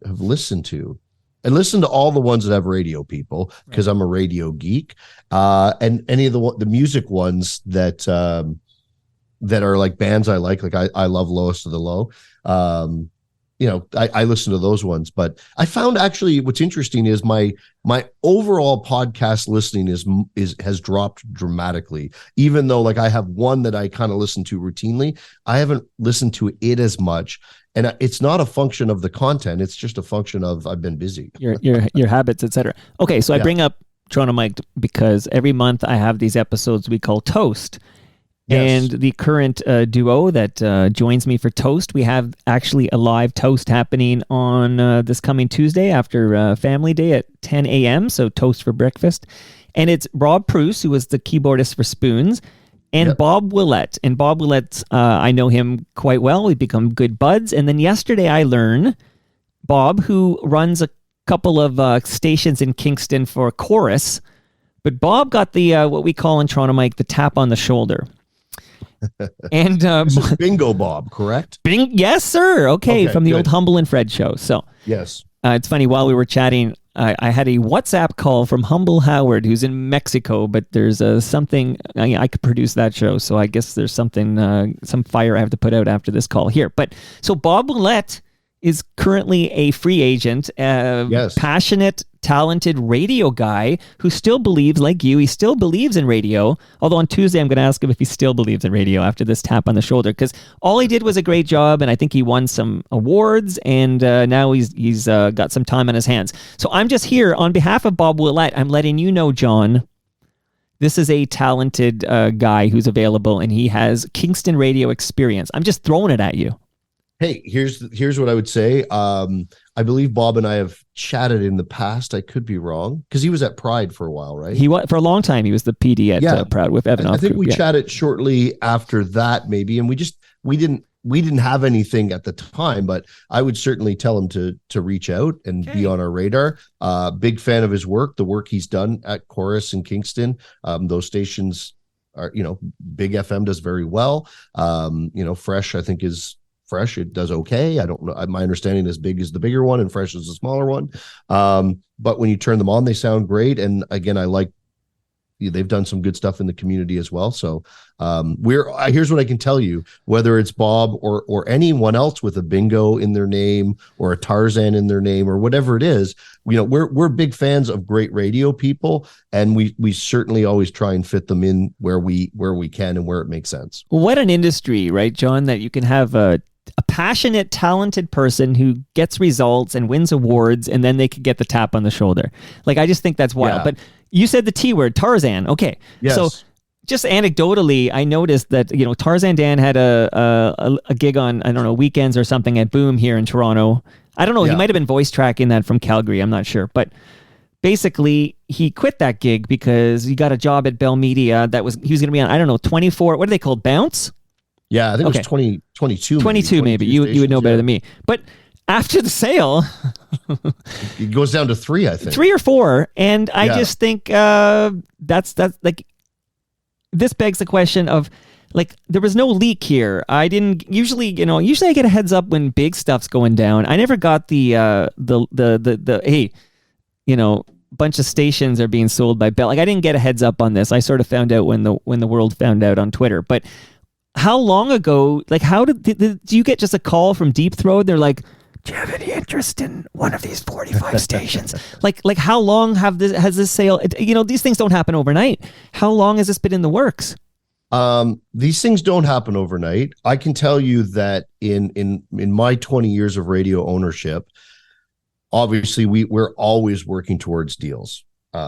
have listened to. I listen to all the ones that have radio people because I'm a radio geek, and any of the music ones that are like bands I like I love Lowest of the Low. I listen to those ones, but I found actually what's interesting is my overall podcast listening has dropped dramatically. Even though I have one that I kind of listen to routinely, I haven't listened to it as much. And it's not a function of the content. It's just a function of I've been busy. Your habits, etc. Okay, so I bring up Toronto Mike because every month I have these episodes we call Toast. Yes. And the current duo that joins me for Toast, we have actually a live Toast happening on this coming Tuesday after Family Day at 10 a.m. So Toast for breakfast. And it's Rob Pruce, who was the keyboardist for Spoons, and Bob Willett. And Bob Willett, I know him quite well. We've become good buds. And then yesterday I learned Bob, who runs a couple of stations in Kingston for Chorus, but Bob got the what we call in Toronto Mike, the tap on the shoulder. And Bingo Bob, correct? Yes, sir. Okay, from the old Humble and Fred show. So yes, it's funny. While we were chatting, I had a WhatsApp call from Humble Howard, who's in Mexico. But there's something I could produce that show, so I guess there's something, some fire I have to put out after this call here. But so Bob Willett is currently a free agent, passionate, talented radio guy who still believes, like you, he still believes in radio. Although on Tuesday, I'm going to ask him if he still believes in radio after this tap on the shoulder, because all he did was a great job, and I think he won some awards, and now he's got some time on his hands. So I'm just here on behalf of Bob Willett. I'm letting you know, John, this is a talented guy who's available, and he has Kingston radio experience. I'm just throwing it at you. Hey, here's what I would say. I believe Bob and I have chatted in the past. I could be wrong because he was at Pride for a while, right? He was for a long time. He was the PD at Pride with Evan. I think we chatted shortly after that, maybe, and we didn't we didn't have anything at the time, but I would certainly tell him to reach out and be on our radar. Big fan of his work, the work he's done at Chorus in Kingston. Those stations are, Big FM does very well. Fresh, I think, is Fresh. It does okay. I don't know. My understanding is Big is the bigger one and Fresh is the smaller one. But when you turn them on, they sound great. And again, I like, they've done some good stuff in the community as well. So here's what I can tell you, whether it's Bob or anyone else with a bingo in their name or a Tarzan in their name or whatever it is, we're big fans of great radio people, and we certainly always try and fit them in where we can and where it makes sense. What an industry, right, John, that you can have a passionate, talented person who gets results and wins awards, and then they could get the tap on the shoulder. Like, I just think that's wild. Yeah. But you said the T word, Tarzan. Okay. Yes. So just anecdotally, I noticed that, Tarzan Dan had a gig on, I don't know, weekends or something at Boom here in Toronto. I don't know. Yeah. He might have been voice tracking that from Calgary. I'm not sure. But basically, he quit that gig because he got a job at Bell Media he was going to be on, I don't know, 24, what are they called? Bounce? Yeah, I think it was 22. 22 maybe. You would know better than me. But after the sale, it goes down to 3, I think. 3 or 4. And I just think that's like, this begs the question of, like, there was no leak here. I didn't usually I get a heads up when big stuff's going down. I never got the hey, bunch of stations are being sold by Bell. Like, I didn't get a heads up on this. I sort of found out when the world found out on Twitter. But how long ago, like, how did you get just a call from Deep Throat? They're like, do you have any interest in one of these 45 stations? Like how long has this sale, these things don't happen overnight. How long has this been in the works? These things don't happen overnight. I can tell you that in my 20 years of radio ownership, obviously we're always working towards deals.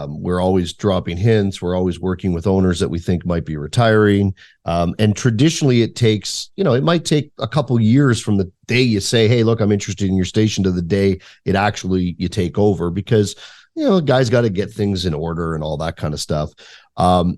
We're always dropping hints. We're always working with owners that we think might be retiring. And traditionally it takes, it might take a couple years from the day you say, hey, look, I'm interested in your station, to the day it actually you take over, because, guys got to get things in order and all that kind of stuff.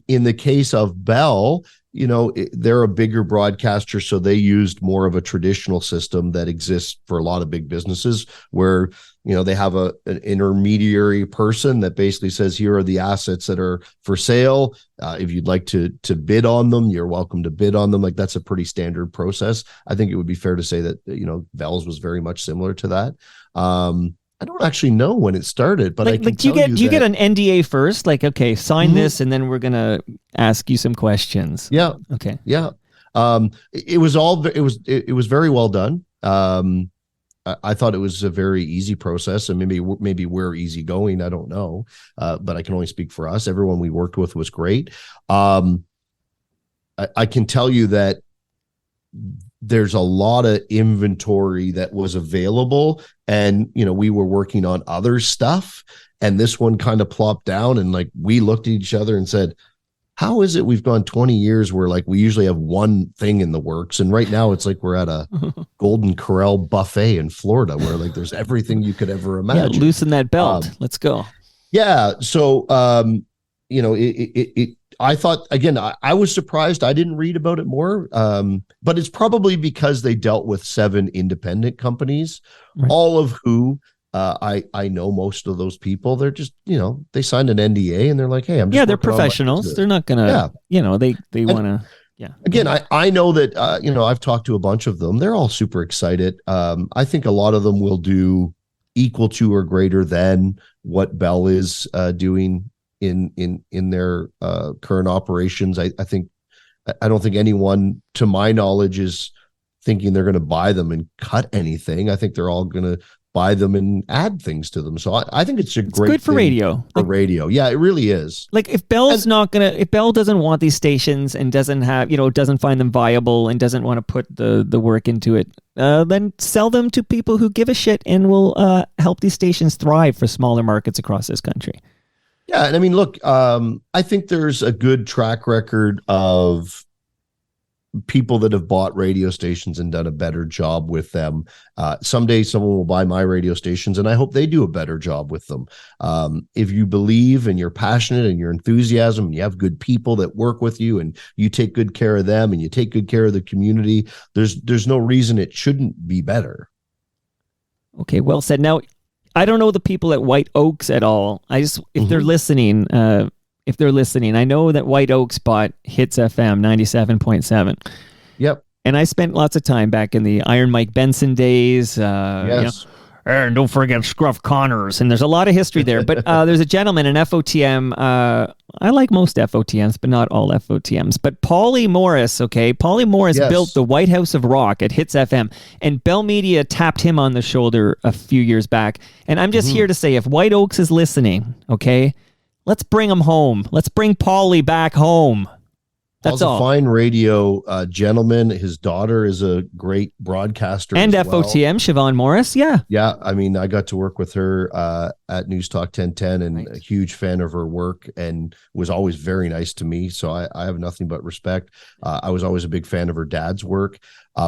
In the case of Bell, they're a bigger broadcaster, so they used more of a traditional system that exists for a lot of big businesses, where they have an intermediary person that basically says, here are the assets that are for sale. If you'd like to bid on them, you're welcome to bid on them. Like, that's a pretty standard process. I think it would be fair to say that Bell's was very much similar to that. I don't actually know when it started, but do you get an NDA first? Like, okay, sign this, and then we're gonna ask you some questions. Yeah. Okay. Yeah. It was very well done. I thought it was a very easy process, and maybe we're easygoing. I don't know, but I can only speak for us. Everyone we worked with was great. I can tell you that there's a lot of inventory that was available, and we were working on other stuff, and this one kind of plopped down, and like, we looked at each other and said, how is it we've gone 20 years where, like, we usually have one thing in the works, and right now it's like we're at a Golden Corral buffet in Florida where, like, there's everything you could ever imagine. Yeah, loosen that belt. Let's go. Yeah. So I thought, again, I was surprised I didn't read about it more, but it's probably because they dealt with 7 independent companies, right, all of who I know most of those people. They're just, they signed an NDA and they're like, hey, I'm just they're professionals. They're not gonna, they want to. Yeah. Again, I know that, I've talked to a bunch of them. They're all super excited. I think a lot of them will do equal to or greater than what Bell is doing in their current operations. I don't think anyone, to my knowledge, is thinking they're going to buy them and cut anything. I think they're all going to buy them and add things to them. So I think it's great good for radio. For radio. Yeah, it really is. Like, if Bell's if Bell doesn't want these stations and doesn't have, doesn't find them viable and doesn't want to put the work into it, then sell them to people who give a shit and will help these stations thrive for smaller markets across this country. Yeah. And I mean, look, I think there's a good track record of people that have bought radio stations and done a better job with them. Someday someone will buy my radio stations, and I hope they do a better job with them. If you believe and you're passionate and you're enthusiasm and you have good people that work with you and you take good care of them and you take good care of the community, there's no reason it shouldn't be better. Okay, well said. Now, I don't know the people at White Oaks at all. If they're listening, I know that White Oaks bought Hits FM 97.7. Yep. And I spent lots of time back in the Iron Mike Benson days. Yes. And don't forget Scruff Connors. And there's a lot of history there. But there's a gentleman, an FOTM. I like most FOTMs, but not all FOTMs. But Paulie Morris, okay? Paulie Morris built the White House of Rock at Hits FM. And Bell Media tapped him on the shoulder a few years back. And I'm just here to say, if White Oaks is listening, okay, let's bring him home. Let's bring Paulie back home. That's all. A fine radio gentleman. His daughter is a great broadcaster. And as well. FOTM, Siobhan Morris, yeah. Yeah, I mean, I got to work with her at News Talk 1010 and a huge fan of her work and was always very nice to me. So I have nothing but respect. I was always a big fan of her dad's work.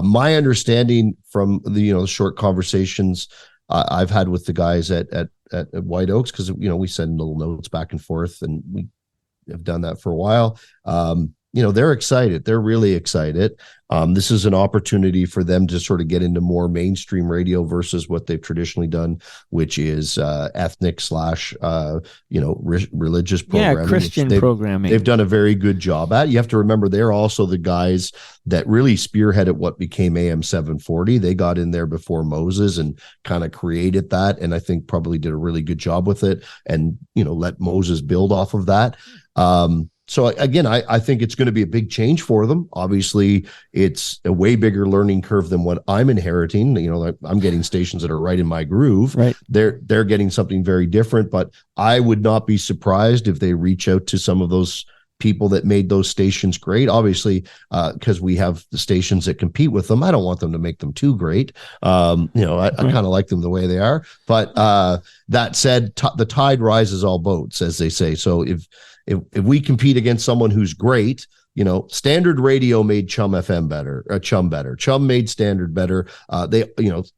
My understanding from the short conversations I've had with the guys at White Oaks, because we send little notes back and forth, and we have done that for a while. They're excited. They're really excited. This is an opportunity for them to sort of get into more mainstream radio versus what they've traditionally done, which is ethnic / religious programming. Yeah, Christian programming. They've done a very good job at. You have to remember they're also the guys that really spearheaded what became AM 740. They got in there before Moses and kind of created that, and I think probably did a really good job with it, and let Moses build off of that. So again, I think it's going to be a big change for them. Obviously, it's a way bigger learning curve than what I'm inheriting. I'm getting stations that are right in my groove. Right. They're getting something very different, but I would not be surprised if they reach out to some of those people that made those stations great. Obviously, because we have the stations that compete with them. I don't want them to make them too great. I kind of like them the way they are. But that said, the tide rises all boats, as they say. So if we compete against someone who's great, Standard Radio made Chum FM better, Chum better. Chum made Standard better.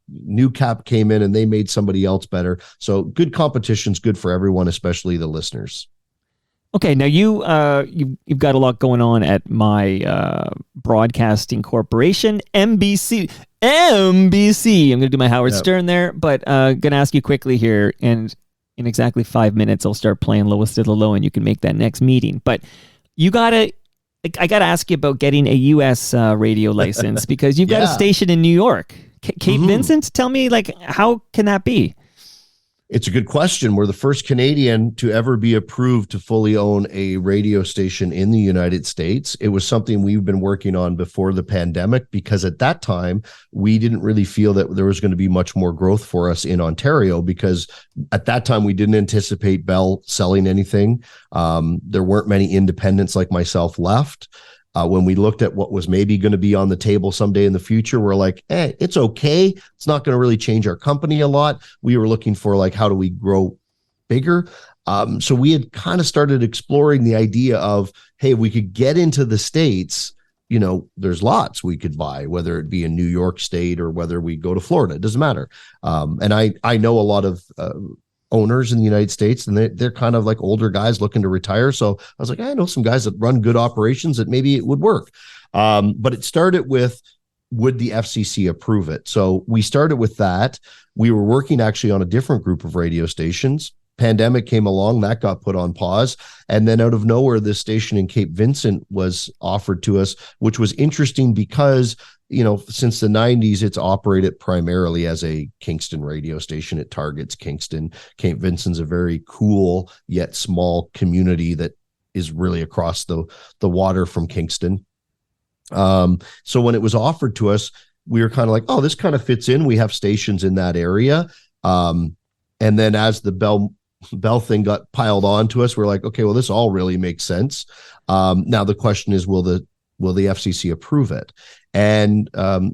New Cap came in and they made somebody else better. So good competition's good for everyone, especially the listeners. Okay, now you've got a lot going on at my broadcasting corporation, NBC. I'm going to do my Howard Stern there, but going to ask you quickly here, and in exactly 5 minutes, I'll start playing Lowest of the Low, and you can make that next meeting. But I gotta ask you about getting a U.S. radio license because you've got a station in New York, Cape Vincent. Tell me, how can that be? It's a good question. We're the first Canadian to ever be approved to fully own a radio station in the United States. It was something we've been working on before the pandemic because at that time, we didn't really feel that there was going to be much more growth for us in Ontario because at that time, we didn't anticipate Bell selling anything. There weren't many independents like myself left. When we looked at what was maybe going to be on the table someday in the future, we're like, it's okay. It's not going to really change our company a lot. We were looking for how do we grow bigger? So we had kind of started exploring the idea of, hey, we could get into the States. There's lots we could buy, whether it be in New York State or whether we go to Florida. It doesn't matter. And I know a lot of owners in the United States, and they're kind of like older guys looking to retire. So I was like, I know some guys that run good operations that maybe it would work. But it started with, would the FCC approve it? So we started with that. We were working actually on a different group of radio stations. Pandemic came along, that got put on pause. And then out of nowhere, this station in Cape Vincent was offered to us, which was interesting because since the 90s, it's operated primarily as a Kingston radio station. It targets Kingston. Cape Vincent's a very cool yet small community that is really across the water from Kingston. So when it was offered to us, we were kind of like, oh, this kind of fits in. We have stations in that area. And then as the Bell thing got piled on to us, we're like, okay, well, this all really makes sense. Now the question is, will the FCC approve it? And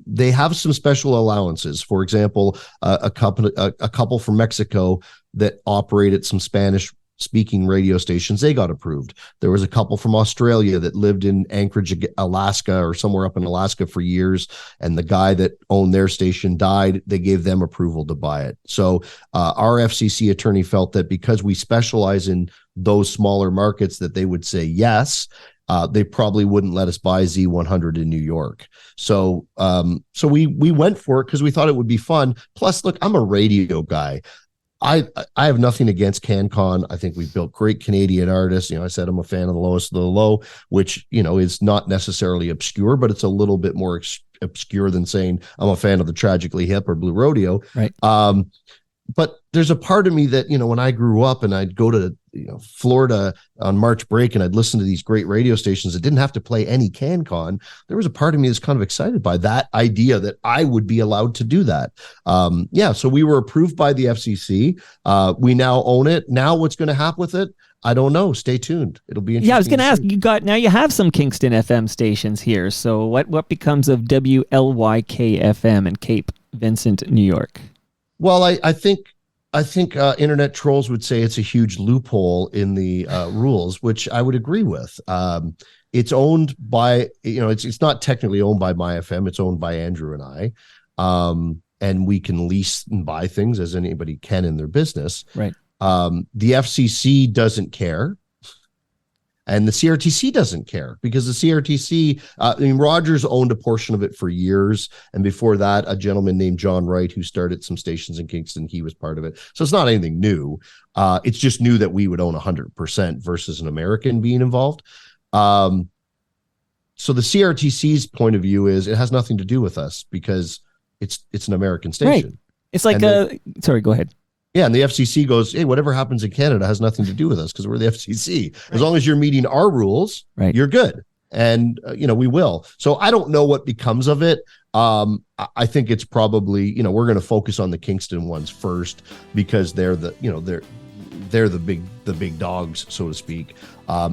they have some special allowances. For example, a couple from Mexico that operated some Spanish speaking radio stations, they got approved. There was a couple from Australia that lived in Anchorage, Alaska, or somewhere up in Alaska for years, and the guy that owned their station died. They gave them approval to buy it. So our FCC attorney felt that because we specialize in those smaller markets, that they would say yes. They probably wouldn't let us buy Z100 in New York. So we went for it because we thought it would be fun. Plus, look, I'm a radio guy. I have nothing against CanCon. I think we've built great Canadian artists. I said I'm a fan of the Lowest of the Low, which, is not necessarily obscure, but it's a little bit more obscure than saying I'm a fan of the Tragically Hip or Blue Rodeo. Right. But there's a part of me that, when I grew up and I'd go to, Florida on March break and I'd listen to these great radio stations that didn't have to play any CanCon, there was a part of me that's kind of excited by that idea that I would be allowed to do that. So we were approved by the FCC. We now own it. Now what's going to happen with it? I don't know. Stay tuned. It'll be interesting. Yeah, I was going to ask, you have some Kingston FM stations here. So what becomes of WLYK FM in Cape Vincent, New York? Well, I think internet trolls would say it's a huge loophole in the rules, which I would agree with. It's owned by, it's not technically owned by MyFM. It's owned by Andrew and I. And we can lease and buy things as anybody can in their business. Right. The FCC doesn't care. And the CRTC doesn't care because the CRTC, Rogers owned a portion of it for years. And before that, a gentleman named John Wright, who started some stations in Kingston, he was part of it. So it's not anything new. It's just new that we would own 100% versus an American being involved. So the CRTC's point of view is it has nothing to do with us because it's an American station. Right. It's like sorry, go ahead. Yeah, and the FCC goes, hey, whatever happens in Canada has nothing to do with us because we're the FCC. As long as you're meeting our rules, right, you're good. And, we will. So I don't know what becomes of it. I think it's probably, we're going to focus on the Kingston ones first because they're the, they're the big dogs, so to speak.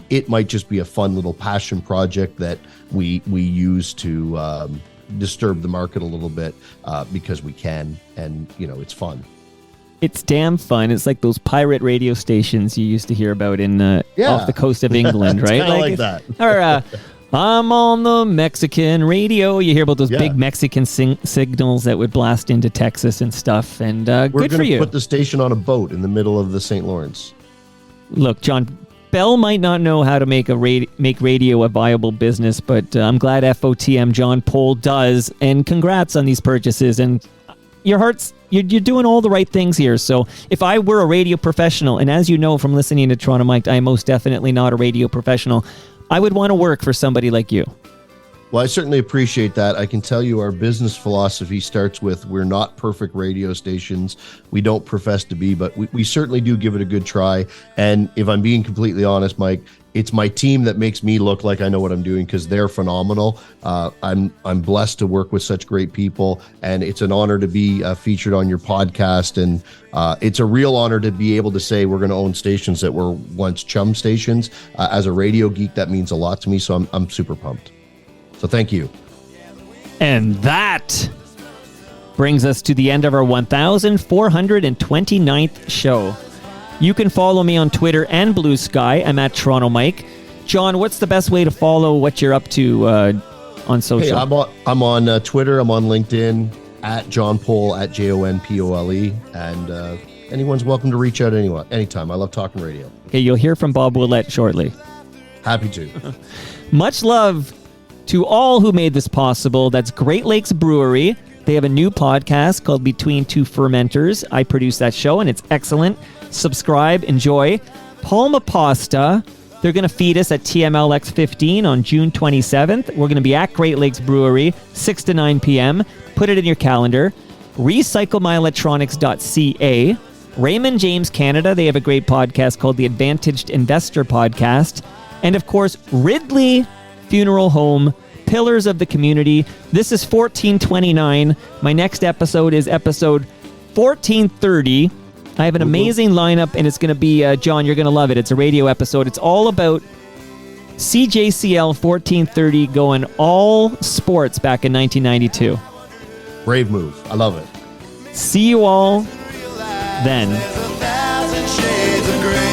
It might just be a fun little passion project that we use to disturb the market a little bit because we can, and, it's fun. It's damn fun. It's like those pirate radio stations you used to hear about in off the coast of England, right? like that. Or I'm on the Mexican radio. You hear about those big Mexican signals that would blast into Texas and stuff. And we're good for you. Put the station on a boat in the middle of the St. Lawrence. Look, John, Bell might not know how to make radio a viable business, but I'm glad FOTM Jon Pole does. And congrats on these purchases. And your heart's you're doing all the right things here. So if I were a radio professional, and as you know from listening to Toronto Mike, I am most definitely not a radio professional, I would want to work for somebody like you. Well, I certainly appreciate that. I can tell you our business philosophy starts with we're not perfect radio stations. We don't profess to be, but we certainly do give it a good try. And if I'm being completely honest, Mike, it's my team that makes me look like I know what I'm doing because they're phenomenal. I'm blessed to work with such great people, and it's an honor to be featured on your podcast. And it's a real honor to be able to say we're going to own stations that were once chum stations. As a radio geek, that means a lot to me, so I'm super pumped. So thank you. And that brings us to the end of our 1429th show. You can follow me on Twitter and Blue Sky. I'm at Toronto Mike. John, what's the best way to follow what you're up to on social? Hey, I'm on Twitter. I'm on LinkedIn at Jon Pole, at JONPOLE. And anyone's welcome to reach out anytime. I love talking radio. Okay, you'll hear from Bob Willett shortly. Happy to. Much love to all who made this possible. That's Great Lakes Brewery. They have a new podcast called Between Two Fermenters. I produce that show, and it's excellent. Subscribe, enjoy. Palma Pasta, they're going to feed us at TMLX 15 on June 27th. We're going to be at Great Lakes Brewery, 6 to 9 p.m. Put it in your calendar. RecycleMyElectronics.ca. Raymond James Canada, they have a great podcast called the Advantaged Investor Podcast. And of course, Ridley Funeral Home, Pillars of the Community. This is 1429. My next episode is episode 1430. I have an amazing lineup, and it's going to be, John, you're going to love it. It's a radio episode. It's all about CJCL 1430 going all sports back in 1992. Brave move. I love it. See you all then. There's 1,000 shades of gray.